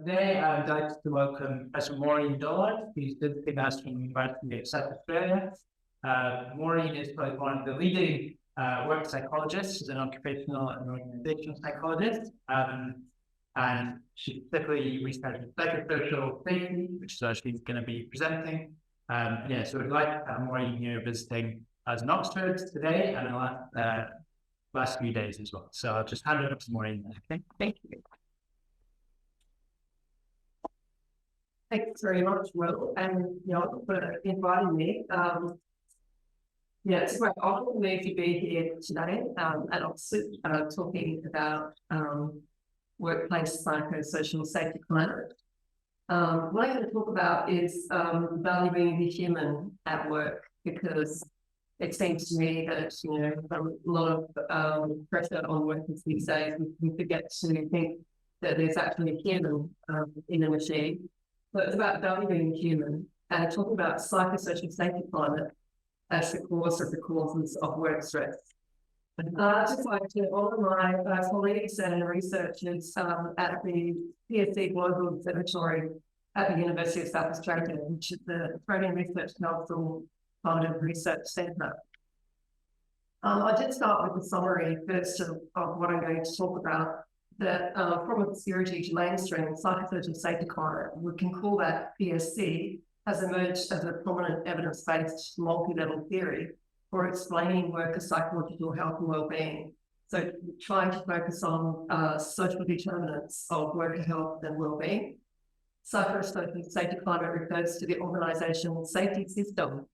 Today I'd like to welcome Prof Maureen Dollard, who's visiting us from the University of South Australia. Maureen is probably one of the leading work psychologists. She's an occupational and organizational psychologist, and she specifically researches psychosocial safety, which is what she's going to be presenting. So we'd like to have Maureen here visiting us in Oxford today and the last few days as well. So I'll just hand it up to Maureen. Okay, thank you. Thanks very much, Will, and for inviting me. It's a great honor for me to be here today at Oxford talking about workplace psychosocial safety climate. What I'm going to talk about is valuing the human at work, because it seems to me that a lot of pressure on workers these days. We forget to think that there's actually a human in a machine. So it's about valuing the human and talking about psychosocial safety climate as the cause of the causes of work stress. I'd just like to honour my colleagues and researchers at the PSC Global Observatory at the University of South Australia, which is the Australian Research Council Wellbeing Research Centre. I did start with a summary first of what I'm going to talk about. That from obscurity to mainstream psychosocial safety climate, we can call that PSC, has emerged as a prominent evidence-based multi-level theory for explaining worker psychological health and well-being. So trying to focus on social determinants of worker health and well-being. Psychosocial safety climate refers to the organisational safety system,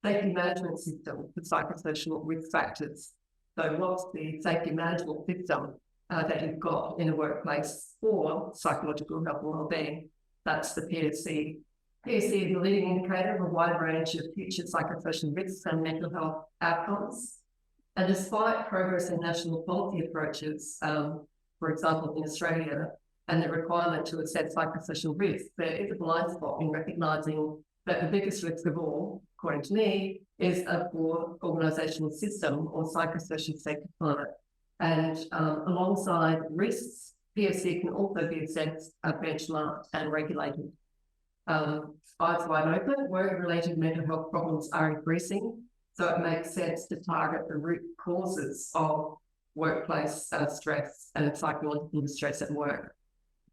safety management system for psychosocial risk factors. So what's the safety management system that you've got in a workplace for psychological health and well-being? That's the PSC. PSC is a leading indicator of a wide range of future psychosocial risks and mental health outcomes. And despite progress in national policy approaches, for example, in Australia, and the requirement to assess psychosocial risk, there is a blind spot in recognising that the biggest risk of all, according to me, is a poor organisational system or psychosocial safety climate. And alongside risks, PSC can also be assessed, benchmarked and regulated. Eyes wide open, work-related mental health problems are increasing, so it makes sense to target the root causes of workplace stress and psychological distress at work.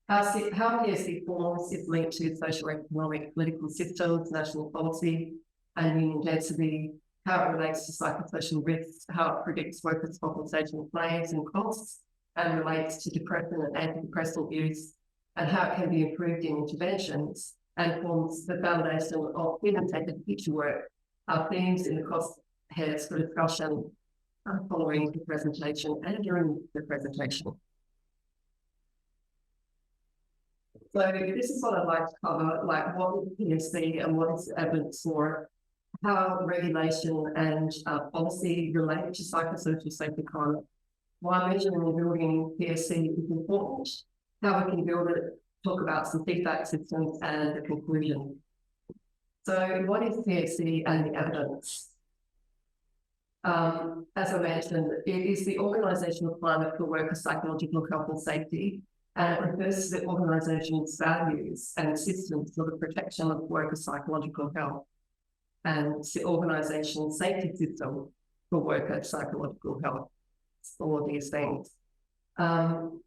How PSC forms is linked to socio-economic political systems, national policy and union density, how it relates to psychosocial risks, how it predicts workers' compensation claims and costs, and relates to depression and antidepressant use, and how it can be improved in interventions, and forms the foundation of human-centered future work, are themes in the crosshairs for discussion following the presentation and during the presentation. So this is what I'd like to cover, like what is PSC and what is the evidence for it, how regulation and policy relate to psychosocial safety climate, why measuring and building PSC is important, how we can build it, talk about some feedback systems and the conclusion. So what is PSC and the evidence? As I mentioned, it is the organisational climate for worker psychological health and safety, and it refers to the organisation's values and systems for the protection of worker psychological health, and the organisational safety system for worker psychological health, all these things.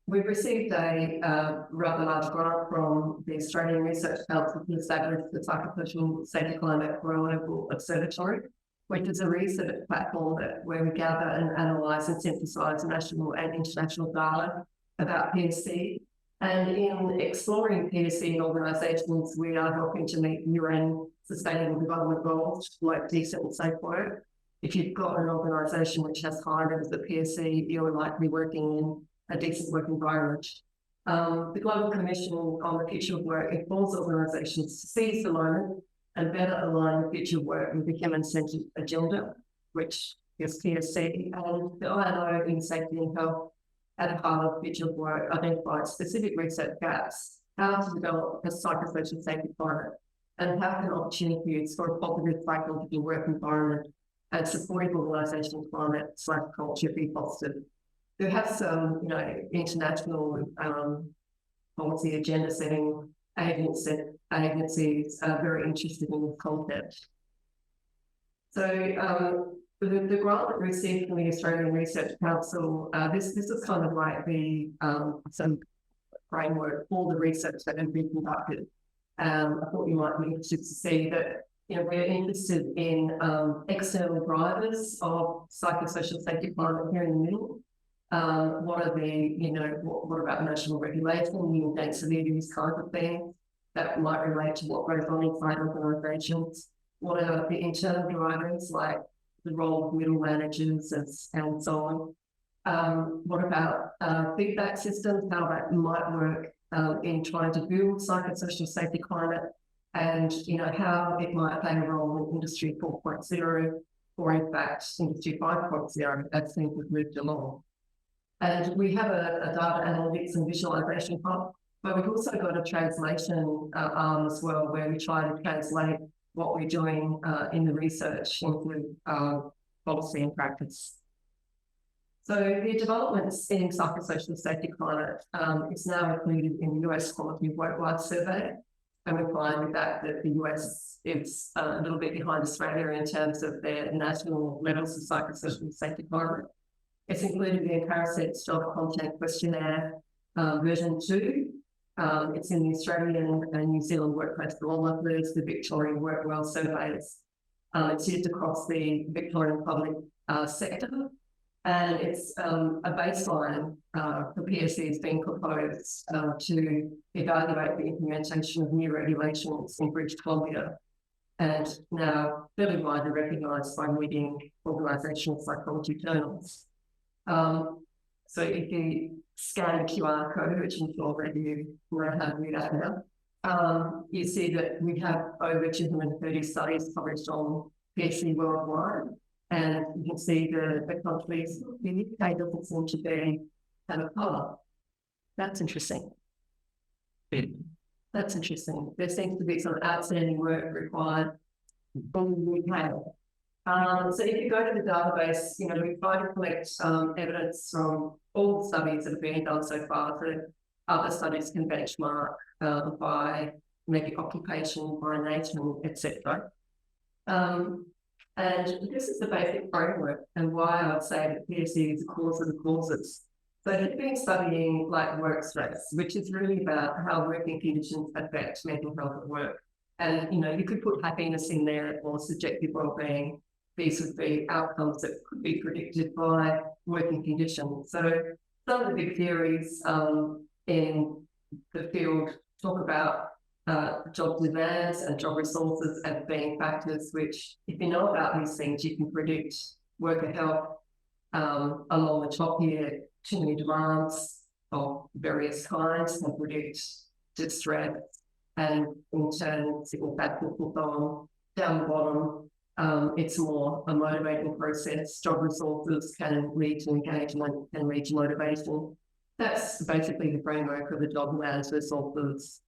We've received a rather large grant from the Australian Research Council to establish the Psychosocial Safety Climate Global Observatory, which is a research platform where we gather and analyse and synthesise national and international data about PSC. And in exploring PSC in organisations, we are helping to meet UN Sustainable Development Goals, like decent and safe work. If you've got an organisation which has high levels of PSC, you're likely working in a decent work environment. The Global Commission on the Future of Work informs organisations to seize the moment and better align the future of work with the human-centred agenda, which is PSC, and the ILO in safety and health at the heart of future of work identifies specific research gaps, how to develop a psychosocial safety climate, and how can opportunities for a positive psychological work environment and supportive organisational climate/culture be fostered. We have some, international policy agenda setting agencies are very interested in this concept. So the grant that we received from the Australian Research Council, this is kind of like the some framework for the research that has been conducted. I thought you might be interested to see that, you know, we're interested in external drivers of psychosocial safety climate here in the middle. What are the, you know, what about national regulation, new density, these kinds of things that might relate to what goes on inside organisations? What are the internal drivers, like the role of middle managers and so on? What about feedback systems, how that might work in trying to build psychosocial safety climate, and, you know, how it might play a role in Industry 4.0, or in fact Industry 5.0 as things have moved along. And we have a data analytics and visualization hub, but we've also got a translation arm as well, where we try to translate what we're doing in the research into policy and practice. So the developments in psychosocial safety climate is now included in the US Quality of Work Life Survey. And we find with that the US is a little bit behind Australia in terms of their national levels of psychosocial safety climate. It's included in the Paraset's Job Content Questionnaire version 2. It's in the Australian and New Zealand Workplace Barometers, the Victorian Work Well surveys. It's used across the Victorian public sector. And it's a baseline for PSC is being proposed to evaluate the implementation of new regulations in British Columbia, and now fairly widely recognised by leading organisational psychology journals. So if you scan the QR code, which I'm sure already you know how to do that now, you see that we have over 230 studies published on PSC worldwide. And you can see the countries, the UK doesn't seem to be have a colour. That's interesting. That's interesting. There seems to be some outstanding work required from the UK. So if you go to the database, you know, we try to collect evidence from all the studies that have been done so far, so that other studies can benchmark by maybe occupation, by nation, etc. And this is the basic framework, and why I would say that PSC is the cause of the causes. So they've been studying like work stress, which is really about how working conditions affect mental health at work. And, you know, you could put happiness in there or subjective well-being. These would be outcomes that could be predicted by working conditions. So some of the big theories in the field talk about job demands and job resources as being factors which, if you know about these things, you can predict worker health along the top here. Too many demands of various kinds can predict distress, and in turn signal factors will go on. Down the bottom, it's more a motivating process. Job resources can lead to engagement and lead to motivation. That's basically the framework of the job demands resources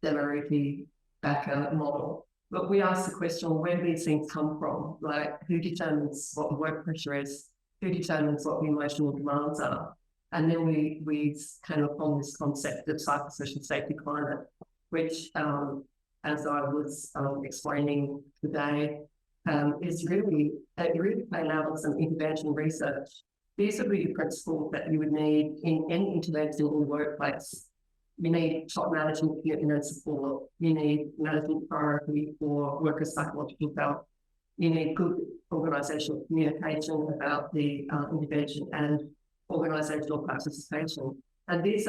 Demariti Backer model. But we ask the question, where do these things come from? Like, who determines what the work pressure is? Who determines what the emotional demands are? And then we came upon this concept of psychosocial safety climate, which, as I was explaining today, is really playing out on some intervention research. These are really principles that you would need in any intervention in the workplace. You need top management commitment and support. You need management priority for worker psychological health. You need good organisational communication about the intervention and organisational participation. And these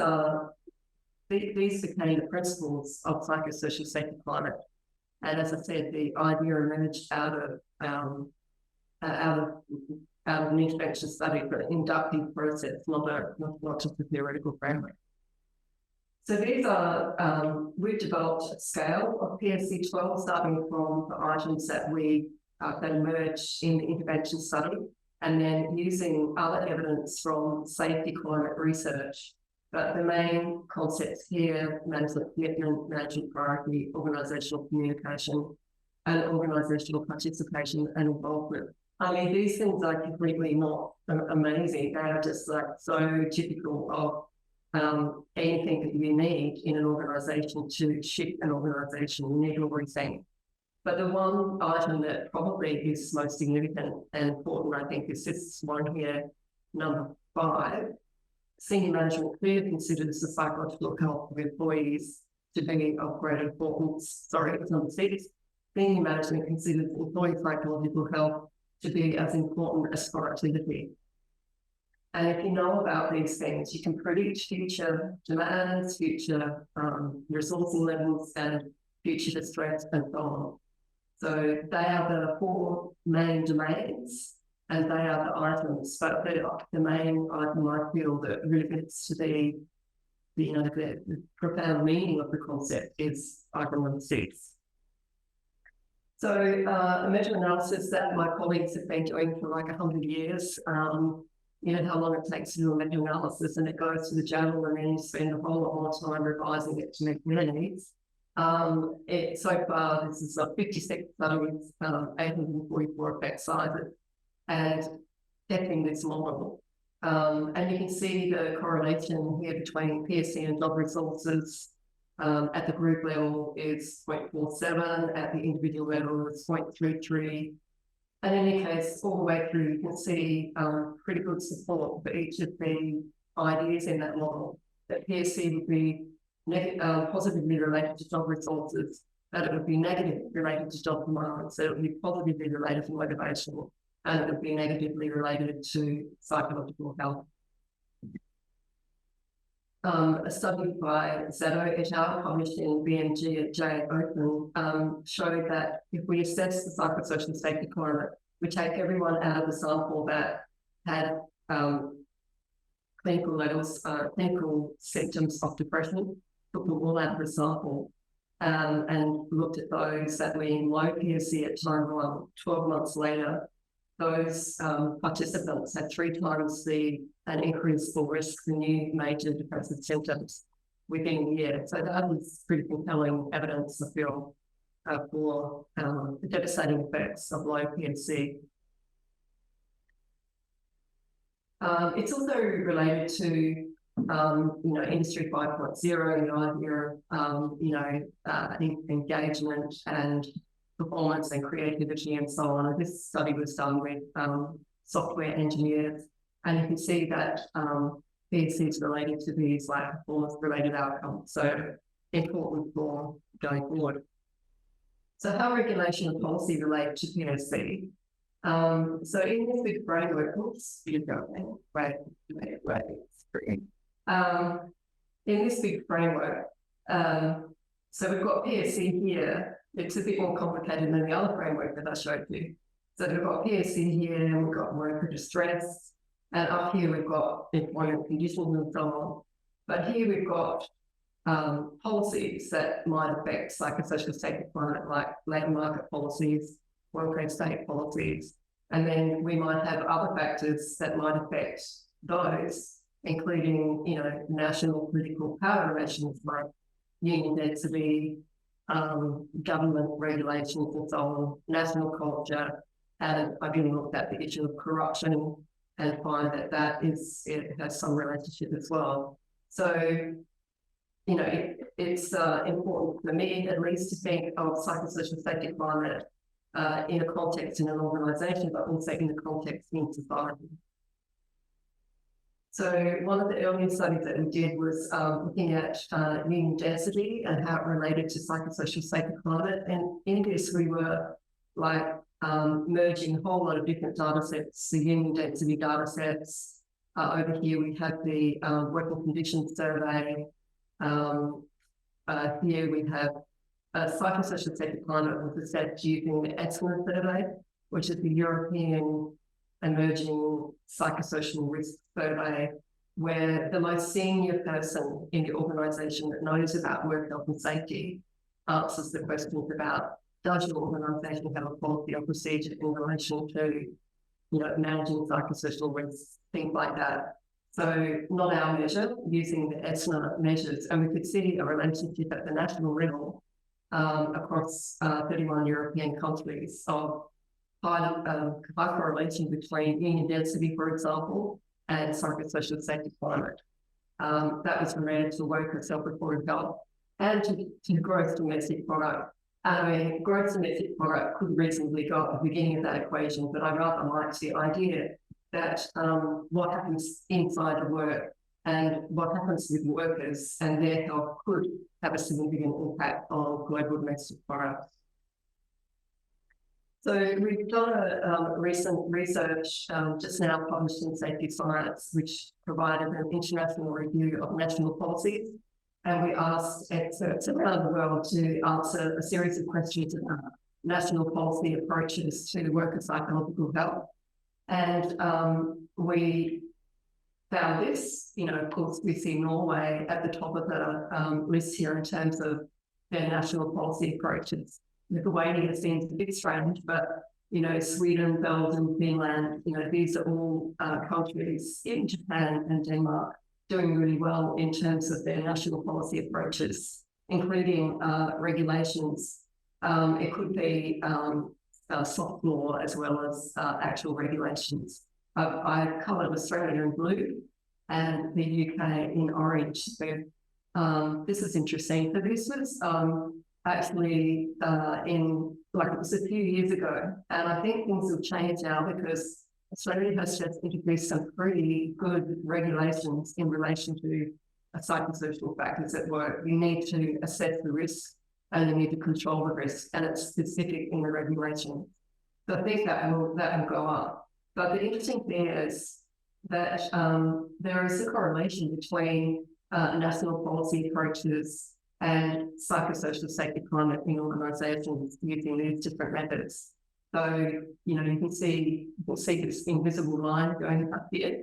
became the principles of psychosocial safety climate. And as I said, the idea emerged out of an intervention study, but an inductive process, not just a theoretical framework. So these are, we've developed a scale of PSC 12, starting from the items that emerged in the intervention study, and then using other evidence from safety climate research. But the main concepts here: management commitment, management priority, organisational communication, and organisational participation and involvement. I mean, these things are completely not amazing. They are just like so typical of anything that you need in an organisation to shift an organisation, you need everything. But the one item that probably is most significant and important, I think, is this one here, number 5. Senior management clearly considers the psychological health of employees to be of great importance. Sorry, it's number 6. Senior management considers employee psychological health to be as important as productivity. And if you know about these things, you can predict future demands, future resourcing levels, and future distress, and so on. So they are the 4 main domains, and they are the items. But the main item I feel that really gets to be, the profound meaning of the concept is item number 6. So a meta-analysis that my colleagues have been doing for like 100 years, you know how long it takes to do a meta-analysis, and it goes to the journal, and then you spend a whole lot more time revising it to meet needs. So far, this is 56 studies, 844 effect sizes, and testing this model. And you can see the correlation here between PSC and job resources. At the group level is 0.47, at the individual level is 0.33. And in any case, all the way through, you can see pretty good support for each of the ideas in that model, that PSC would be positively related to job resources, that it would be negatively related to job demand, so it would be positively related to motivation, and it would be negatively related to psychological health. A study by Zato et al. Published in BMG at J. Open showed that if we assess the psychosocial safety climate, we take everyone out of the sample that had clinical levels, clinical symptoms of depression, took them all out of the sample, and looked at those that were in low PSC at time 1. 12 months later, those participants had 3 times an increase for risk for new major depressive symptoms within a year. So that is pretty compelling evidence, I feel, for the devastating effects of low PSC. It's also related to Industry 5.0, the idea of engagement and performance and creativity and so on. And this study was done with software engineers, and you can see that PSC is related to these like performance-related outcomes, so important for going forward. So how regulation and policy relate to PSC? So in this big framework, in this big framework, so we've got PSC here. It's a bit more complicated than the other framework that I showed you. So we've got PSC here, and we've got worker distress, and up here we've got employment conditions and so on. But here we've got policies that might affect psychosocial safety climate, like labour market policies, welfare state policies, and then we might have other factors that might affect those, including national political power relations like union density, government regulations and so on, national culture, and I've even looked at the issue of corruption and find that it has some relationship as well. So, it's important for me at least to think of psychosocial safety climate in a context in an organisation, but also in the context in society. So one of the earlier studies that we did was looking at union density and how it related to psychosocial safety climate. And in this, we were merging a whole lot of different data sets, the union density data sets. Over here, we have the working conditions survey. Here we have psychosocial safety climate was assessed using the ESNA survey, which is the European Emerging Psychosocial Risk Survey, where the most senior person in the organisation that knows about work health and safety answers the questions about, does your organisation have a policy or procedure in relation to managing psychosocial risks, things like that. So not our measure, using the ESNA measures, and we could see a relationship at the national level across 31 European countries of high correlation between union density, for example, and psychosocial safety climate. that was related to worker self-reported health and to gross domestic product. I mean, gross domestic product could reasonably go at the beginning of that equation, but I rather like the idea that what happens inside the work and what happens with workers and their health could have a significant impact on global domestic product. So we've done a recent research just now published in Safety Science, which provided an international review of national policies. And we asked experts around the world to answer a series of questions about national policy approaches to worker psychological health. And we found this, of course, we see Norway at the top of the list here in terms of their national policy approaches. Lithuania seems a bit strange, but, Sweden, Belgium, Finland, these are all countries in Japan and Denmark doing really well in terms of their national policy approaches, including regulations. It could be soft law as well as actual regulations. I coloured Australia in blue and the UK in orange. So this is interesting. So this was actually it was a few years ago, and I think things have changed now because Australia has just introduced some pretty good regulations in relation to psychosocial factors at work. You need to assess the risk and you need to control the risk, and it's specific in the regulation. So I think that will go up. But the interesting thing is that there is a correlation between national policy approaches and psychosocial safety climate in organisations using these different methods. So, you can see this invisible line going up here,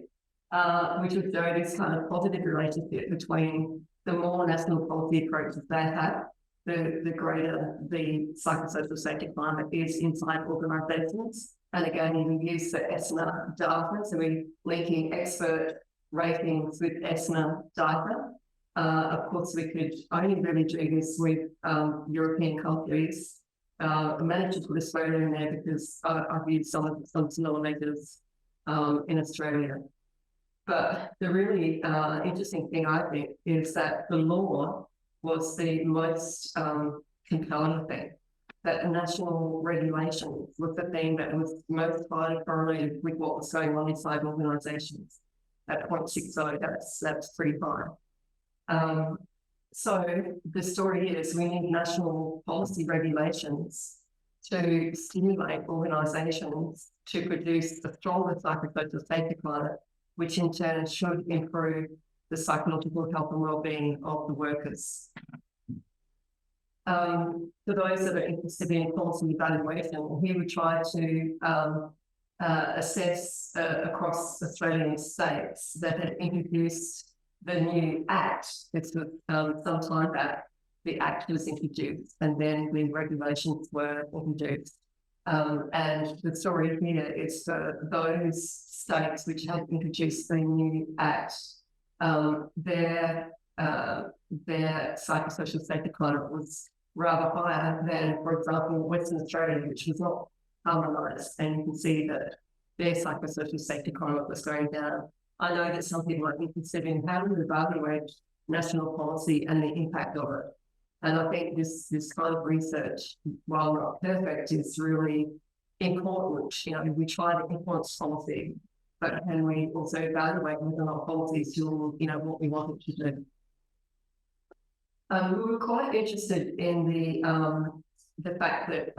which would show this kind of positive relationship between the more national policy approaches they have, the greater the psychosocial safety climate is inside organisations. And again, you can use the ESNA data. So we're linking expert ratings with ESNA data. Of course, we could only really do this with European countries. I managed to put Australia in there because I've used some similar measures in Australia. But the really interesting thing, I think, is that the law was the most compelling thing. That national regulation was the thing that was most highly correlated with what was going on inside organisations. At 0.60, that's pretty high. So the story is we need national policy regulations to stimulate organisations to produce a stronger psychosocial safety climate, which in turn should improve the psychological health and well-being of the workers. For those that are interested in policy evaluation, here we try to assess across Australian states that had introduced the new Act. This was some time back. The Act was introduced and then the regulations were introduced. And the story here is for those states which had introduced the new Act, their psychosocial safety climate was rather higher than, for example, Western Australia, which was not harmonised. And you can see that their psychosocial safety climate was going down. I know that some people are interested in how to evaluate national policy and the impact of it. And I think this kind of research, while not perfect, is really important. We try to influence policy, but can we also evaluate whether or not policies do, what we want it to do? We were quite interested in the fact that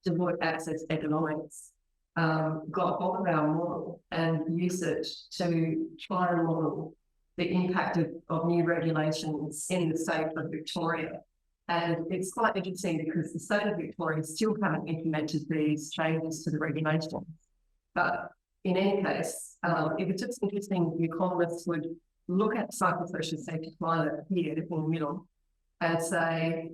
Deloitte Access Economics got hold of our model and used it to try and model the impact of new regulations in the state of Victoria. And it's quite interesting because the state of Victoria still haven't implemented these changes to the regulations. But in any case, it was just interesting the economists would look at psychosocial safety climate here in the middle and say,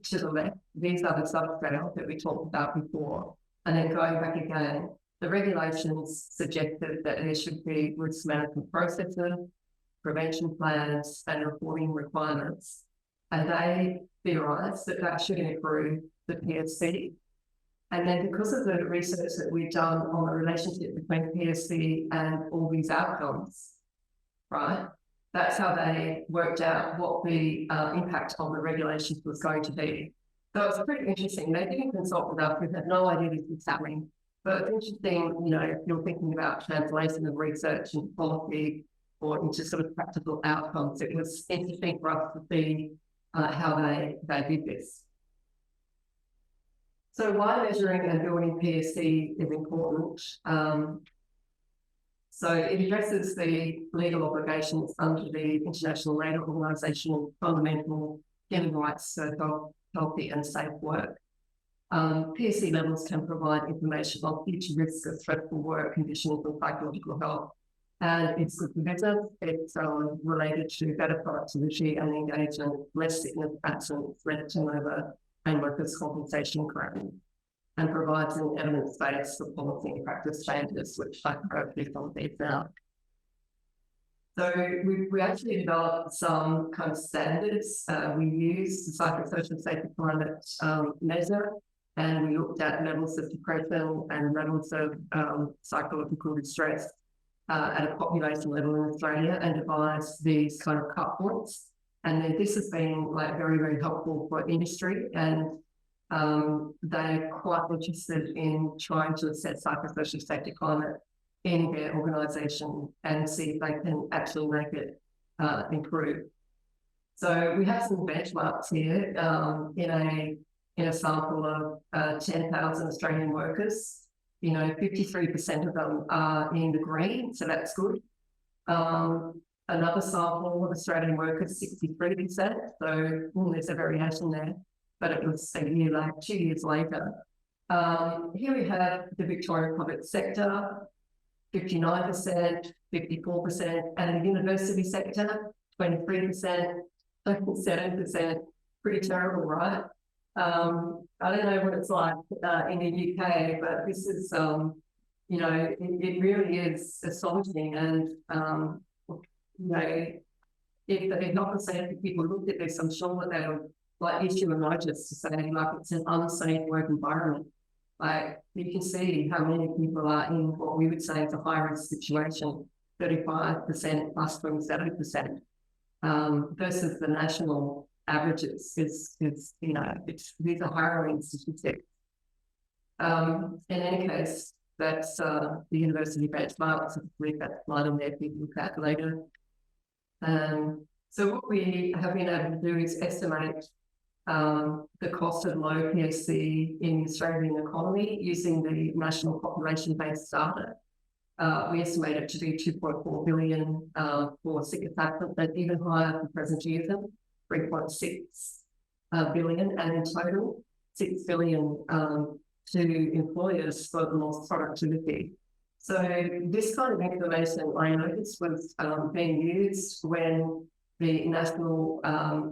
to the left, these are the subscales that we talked about before. And then going back again, the regulations suggested that there should be risk management processes, prevention plans, and reporting requirements. And they theorised that should improve the PSC. And then because of the research that we've done on the relationship between PSC and all these outcomes, right, that's how they worked out what the impact of the regulations was going to be. So it's pretty interesting. They didn't consult with us. We had no idea this was happening. But it's interesting, you know, if you're thinking about translation of research and policy or into sort of practical outcomes, it was interesting for us to see how they did this. So why measuring and building PSC is important. So it addresses the legal obligations under the International Labour Organization of fundamental human rights, so healthy and safe work. PSC levels can provide information on future risks of threatful work conditions and psychological health. And it's good for business. It's related to better productivity and engagement, less sickness, absence, less turnover, and workers' compensation claims, and provides an evidence base for policy and practice changes, which I can go through some of these now. So we actually developed some kind of standards. We used the Psychosocial Safety Climate measure, and we looked at levels of depression and levels of psychological distress at a population level in Australia, and devised these kind of cut points. And then this has been like very, very helpful for industry, and they're quite interested in trying to assess psychosocial safety climate in their organisation and see if they can actually make it improve. So we have some benchmarks here in a sample of 10,000 Australian workers. You know, 53% of them are in the green, so that's good. Another sample of Australian workers, 63%, so there's a variation there, but it was a year like 2 years later. Here we have the Victorian public sector, 59%, 54%, and the university sector, 23%, 7%, pretty terrible, right? I don't know what it's like in the UK, but this is, you know, it really is astonishing. And, you know, if the health and safety people looked at this, I'm sure that they would like issue a notice to say like it's an unsafe work environment. Like you can see how many people are in what we would say is a high risk situation, 35% plus 27%, versus the national averages is you know, these are harrowing statistics. In any case, that's the university benchmark. So leave that slide on there for you to look at later. So what we have been able to do is estimate the cost of low PSC in the Australian economy using the national population-based data. We estimate it to be 2.4 billion for sick attachment, but even higher for presenteeism, 3.6 billion, and in total, 6 billion to employers for the lost productivity. So this kind of information I noticed was being used when the national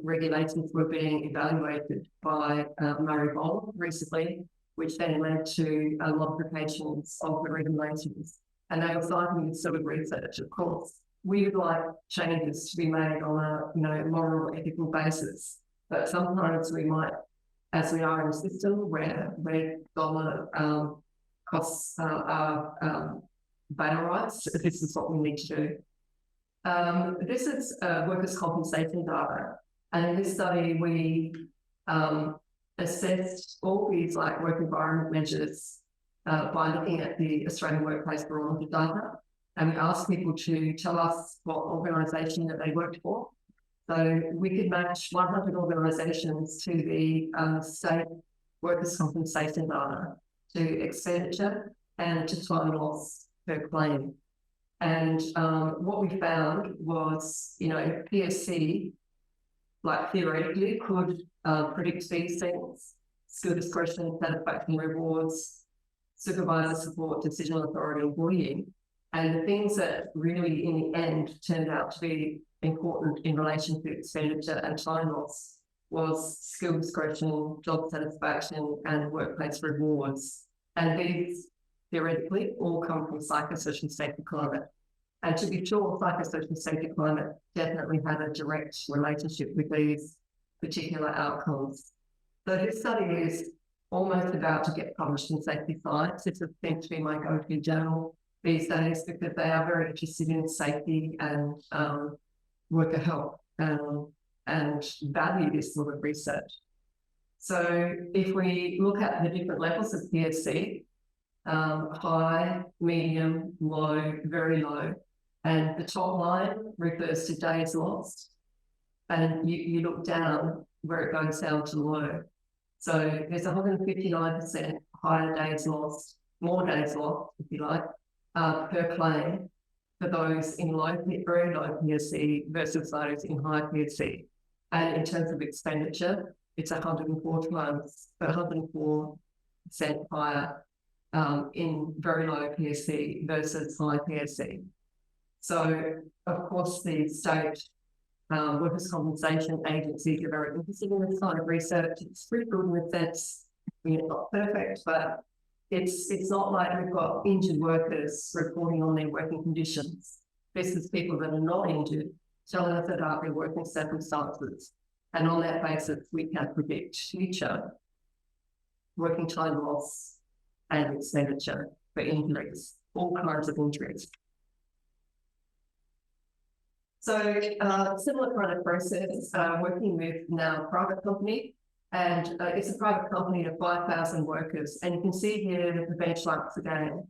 regulations were being evaluated by Murray Bold recently, which then led to modifications of the regulations. And they were citing this sort of research, of course. We would like changes to be made on a, you know, moral, ethical basis, but sometimes we might, as we are in a system where dollar costs are beta rights, this is what we need to do. This is workers' compensation data, and in this study we assessed all these like work environment measures by looking at the Australian Workplace Barometer data, and we asked people to tell us what organisation that they worked for. So we could match 100 organisations to the state workers' compensation data, to expenditure and to time loss per claim. And what we found was, you know, PSC, like theoretically, could predict these things: skill discretion, satisfaction rewards, supervisor support, decision authority, and bullying. And the things that really, in the end, turned out to be important in relation to expenditure and time loss was skill discretion, job satisfaction, and workplace rewards. And these, theoretically, all come from psychosocial safety climate. And to be sure, psychosocial safety climate definitely had a direct relationship with these particular outcomes. So this study is almost about to get published in Safety Science. It's seems to be my go-to journal these days because they are very interested in safety and worker health and value this sort of research. So if we look at the different levels of PSC, high, medium, low, very low, and the top line refers to days lost, and you look down where it goes down to low. So there's 159% higher days lost, more days lost, if you like, per claim for those in very low PSC versus those in high PSC. And in terms of expenditure, it's 104% higher in very low PSC versus high PSC. So, of course, the state workers' compensation agencies are very interested in this kind of research. It's pretty good in the sense, not perfect, but it's not like we've got injured workers reporting on their working conditions. This is people that are not injured telling us about their working circumstances. And on that basis, we can predict future working time loss and expenditure for injuries, all kinds of injuries. So similar kind of process, working with now a private company, and it's a private company of 5,000 workers. And you can see here the benchmarks again.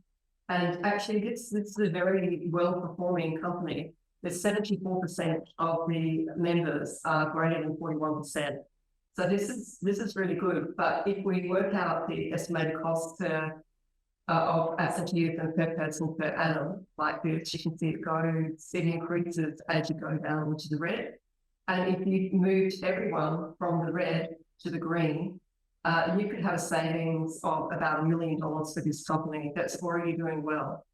And actually this is a very well-performing company. There's 74% of the members are greater than 41%. So this is really good. But if we work out the estimated cost of absenteeism per person per annum, like this, you can see it increases as you go down into the red. And if you moved everyone from the red to the green, you could have a savings of about $1 million for this company that's already doing well.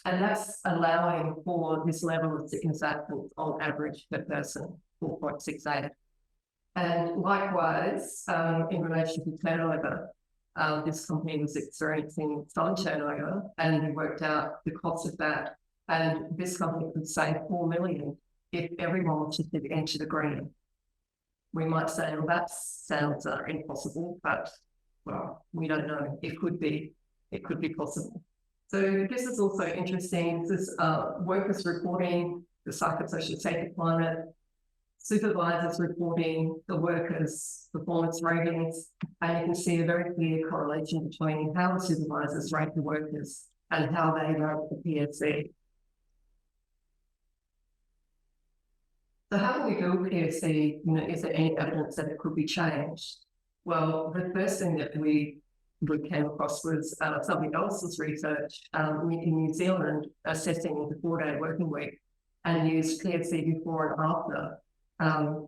And that's allowing for this level of sickness absence on average per person, 4.68. And likewise, in relation to turnover, this company was experiencing some turnover, and we worked out the cost of that. And this company could save $4 million if everyone was to enter the green. We might say, well, that sounds impossible, but well, we don't know. It could be possible. So this is also interesting. This is workers reporting the psychosocial safety climate, supervisors reporting the workers' performance ratings, and you can see a very clear correlation between how the supervisors rate the workers and how they rate the PSC. So how do we build PSC? Is there any evidence that it could be changed? Well, the first thing that we came across was somebody else's research in New Zealand assessing the 4-day working week, and used PSC before and after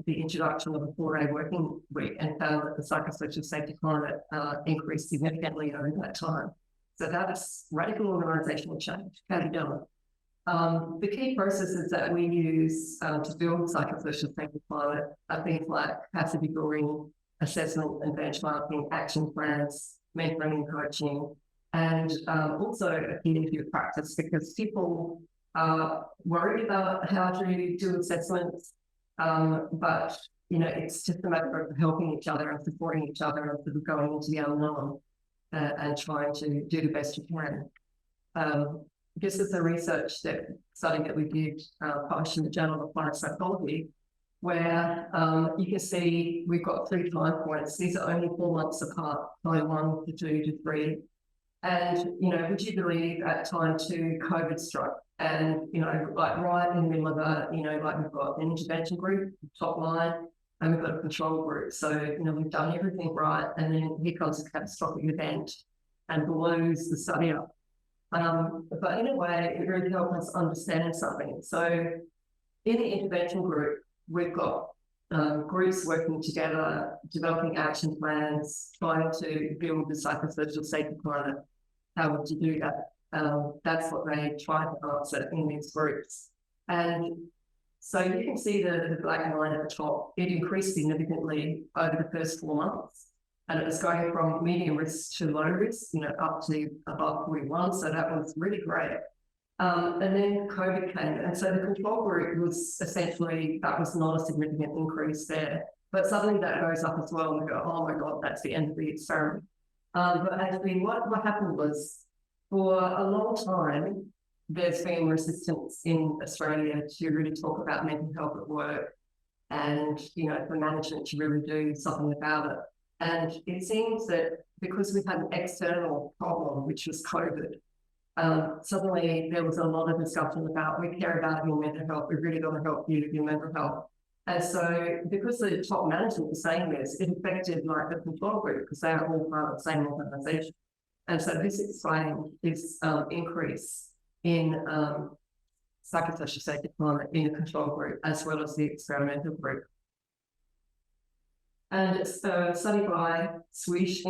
the introduction of a 4-day working week, and found that the psychosocial safety climate increased significantly over that time. So that's radical organisational change. How do you do it? The key processes that we use to build psychosocial safety climate are things like category assessment and benchmarking, action plans, mentoring and coaching, and also a community of practice, because people are worried about how to do assessments, but it's just a matter of helping each other and supporting each other and sort of going into the unknown and trying to do the best you can. This is a research study that we did published in the Journal of Applied Psychology, where you can see we've got 3 time points. These are only 4 months apart, time 1 to 2 to 3. And, would you believe at time 2, COVID struck? And, like right in the middle of that, like we've got an intervention group, top line, and we've got a control group. So, we've done everything right. And then here comes a catastrophic event and blows the study up. But in a way, it really helped us understand something. So in the intervention group, we've got groups working together, developing action plans, trying to build the psychosocial safety climate. How would you do that? That's what they try to answer in these groups. And so you can see the black line at the top. It increased significantly over the first 4 months. And it was going from medium risk to low risk, up to above 41. So that was really great. And then COVID came. And so the control group was essentially, that was not a significant increase there. But suddenly that goes up as well, and we go, oh my God, that's the end of the experiment. But actually what happened was, for a long time, there's been resistance in Australia to really talk about mental health at work and, you know, for management to really do something about it. And it seems that because we've had an external problem, which was COVID, suddenly there was a lot of discussion about, we care about your mental health, we've really got to help you with your mental health. And so because the top management was saying this, it affected like the control group because they are all part of the same organisation. And so this explained this increase in psychosocial safety climate in the control group as well as the experimental group. And it's a study by Swedish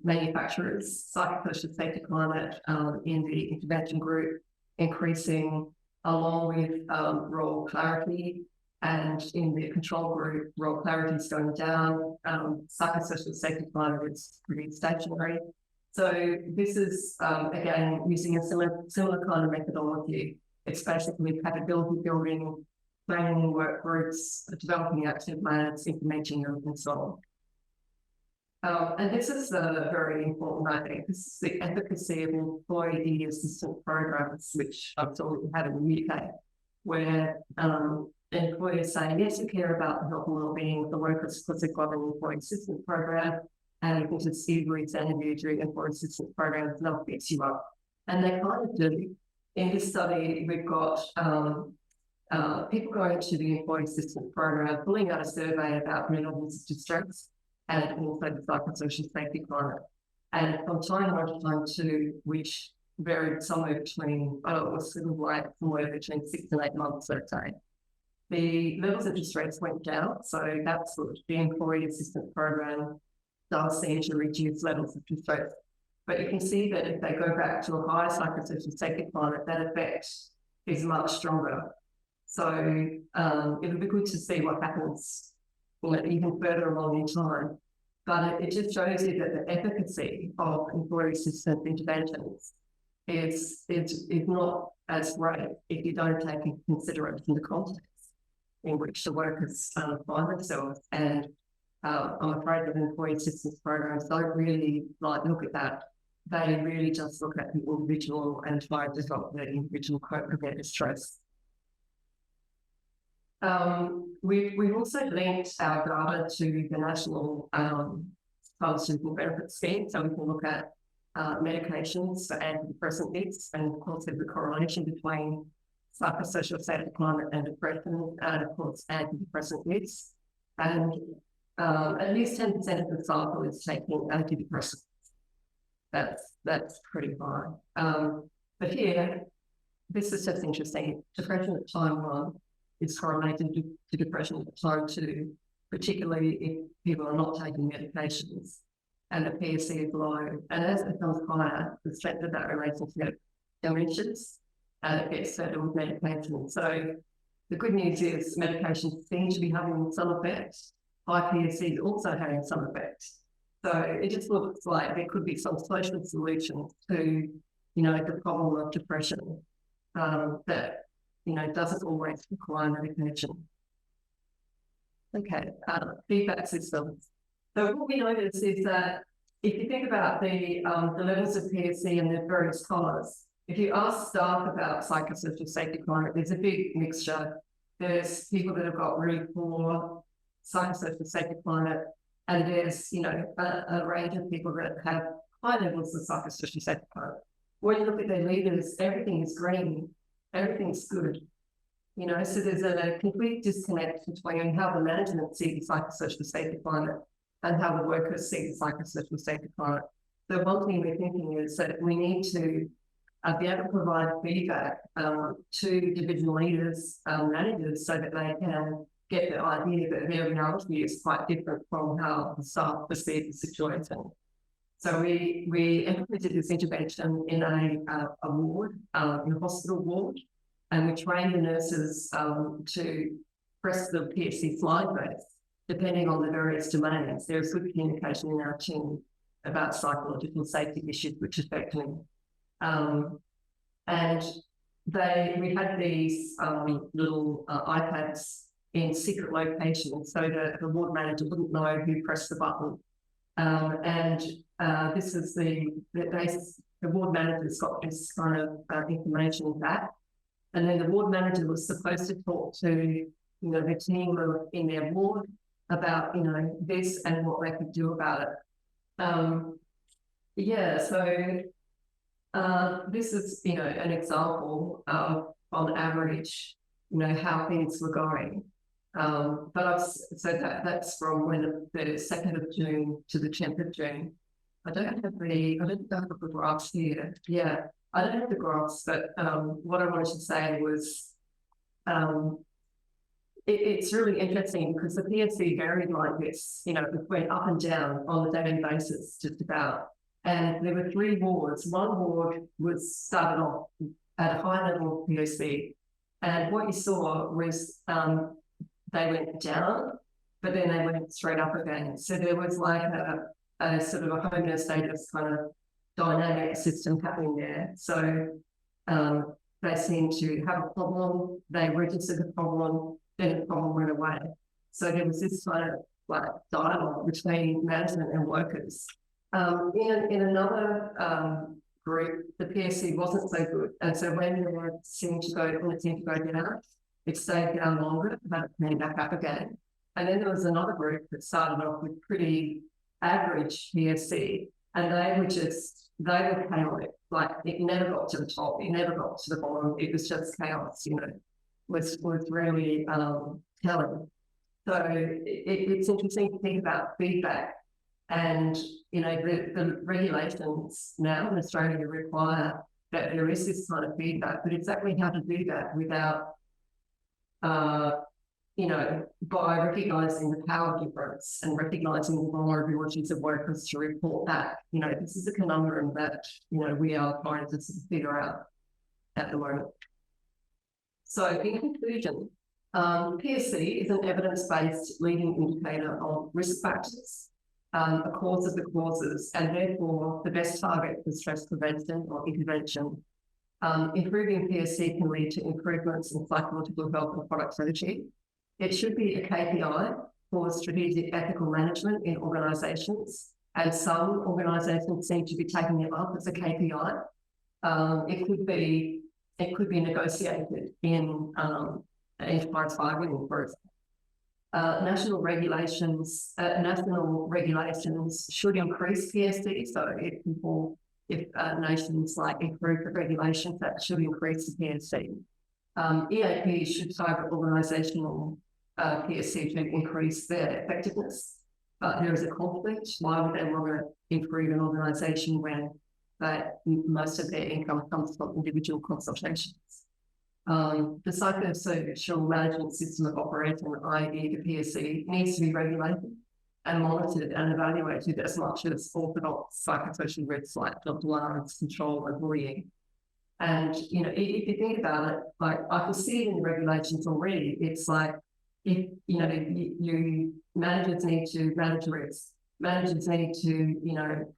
manufacturers, psychosocial safety climate in the intervention group increasing along with role clarity, and in the control group, role clarity is going down. Psychosocial safety climate is pretty stationary. So this is, again, using a similar kind of methodology. It's basically capability building, planning work groups, developing action plans, implementing them, and so on. And this is very important, I think. This is the efficacy of employee assistance programs, which I've thought we had in the UK, where employers say, yes, we care about the health and wellbeing of the workers because they've got an employee assistance program, and we can see every interview during employee assistance programs, and they'll fix you up. And they kind of do. In this study, we've got people going to the employee assistance program, filling out a survey about mental health distress and also the psychosocial safety climate. And from time to time too, which varied somewhere between, it was sort of like somewhere between 6 and 8 months, let's say. The levels of distress went down, so that's what the employee assistance program does seem to reduce levels of distress. But you can see that if they go back to a higher psychosocial safety climate, that effect is much stronger. So it'll be good to see what happens, you know, even further along in time. But it just shows you that the efficacy of employee assistance interventions is not as great if you don't take into consideration the context in which the workers find themselves. And I'm afraid that employee assistance programs don't really look at that. They really just look at the individual and try to develop the individual cope with their distress. We've also linked our data to the National Pharmaceutical Benefits Scheme, so we can look at medications for antidepressant use, and of course there's a correlation between psychosocial safety climate and depression, and of course antidepressant use. And at least 10% of the sample is taking antidepressants. That's pretty high. But here, this is just interesting. Depression at time 1 is correlated to depression at time 2, particularly if people are not taking medications and the PSC is low. And as it becomes higher, the strength of that relationship diminishes and it gets further with medication. So the good news is medications seem to be having some effect. High PSC is also having some effect. So it just looks like there could be some social solution to, you know, the problem of depression that, you know, doesn't always require medication. Okay, feedback systems. So what we notice is that if you think about the levels of PSC and the various colours, if you ask staff about psychosocial safety climate, there's a big mixture. There's people that have got really poor psychosocial safety climate, and there's, you know, a range of people that have high levels of psychosocial safety climate. When you look at their leaders, everything is green, everything's good. You know, so there's a complete disconnect between how the management see the psychosocial safety climate and how the workers see the psychosocial safety climate. So one thing we're thinking is that we need to be able to provide feedback to division leaders, managers, so that they can get the idea that their reality is quite different from how the staff perceive the situation. So we implemented this intervention in a ward, in a hospital ward, and we trained the nurses to press the PSC slide base, depending on the various domains. There's good communication in our team about psychological safety issues which affect them. And we had these little iPads in secret locations so that the ward manager wouldn't know who pressed the button. This is they the ward manager's got this kind of information back. And then the ward manager was supposed to talk to, the team in their ward about, this and what they could do about it. So this is, an example of, on average, how things were going. That's from when the 2nd of June to the 10th of June. I don't have the graphs here. Yeah, I don't have the graphs, but what I wanted to say was it's really interesting because the PSC varied like this, it went up and down on a daily basis, just about. And there were 3 wards. One ward was started off at a high level of PSC. And what you saw was they went down, but then they went straight up again. So there was like a sort of a homeostasis kind of dynamic system happening there. So they seemed to have a problem, they registered the problem, then the problem went away. So there was this kind of like dialogue between management and workers. In another group, the PSC wasn't so good. And so when it seemed to go down, it stayed down longer, but it came back up again. And then there was another group that started off with pretty average PSC, and they were chaotic. Like it never got to the top, it never got to the bottom. It was just chaos, was really telling. So it's interesting to think about feedback. And, the regulations now in Australia require that there is this kind of feedback, but exactly how to do that without, by recognising the power difference and recognising the vulnerabilities of workers to report back. This is a conundrum that, we are trying to figure out at the moment. So in conclusion, PSC is an evidence-based leading indicator of risk factors, a cause of the causes, and therefore the best target for stress prevention or intervention. Improving PSC can lead to improvements in psychological health and productivity. It should be a KPI for strategic ethical management in organisations, and some organisations seem to be taking it up as a KPI. It could be negotiated in enterprise bargaining, for example. National regulations should increase PSC. So if nations like improve the regulations, that should increase the PSC. EAP should target organisational PSC to increase their effectiveness, but there is a conflict. Why would they want to improve an organisation when most of their income comes from individual consultations? The psychosocial management system of operation, i.e. the PSC, needs to be regulated and monitored and evaluated as much as orthodox psychosocial risks like job allowance, control and bullying. And, if you think about it, like I can see it in the regulations already, it's like, if, managers need to manage risk, managers need to,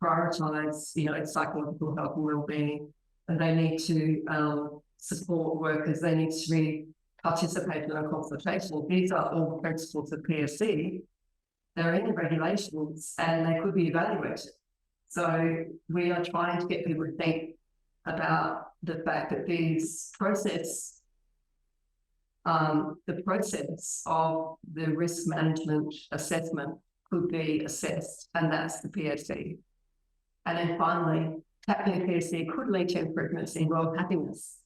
prioritise, psychological health and wellbeing, and they need to support workers, they need to really participate in a consultation. These are all the principles of PSC. They're in the regulations and they could be evaluated. So we are trying to get people to think about the fact that these the process of the risk management assessment could be assessed, and that's the PSC. And then finally, tackling PSC could lead to improvements in world happiness,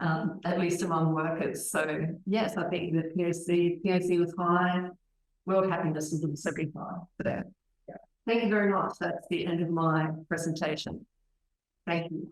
at least among workers. So yes, I think the PSC was high, world happiness was also pretty high for that. Yeah. Thank you very much. That's the end of my presentation. Thank you.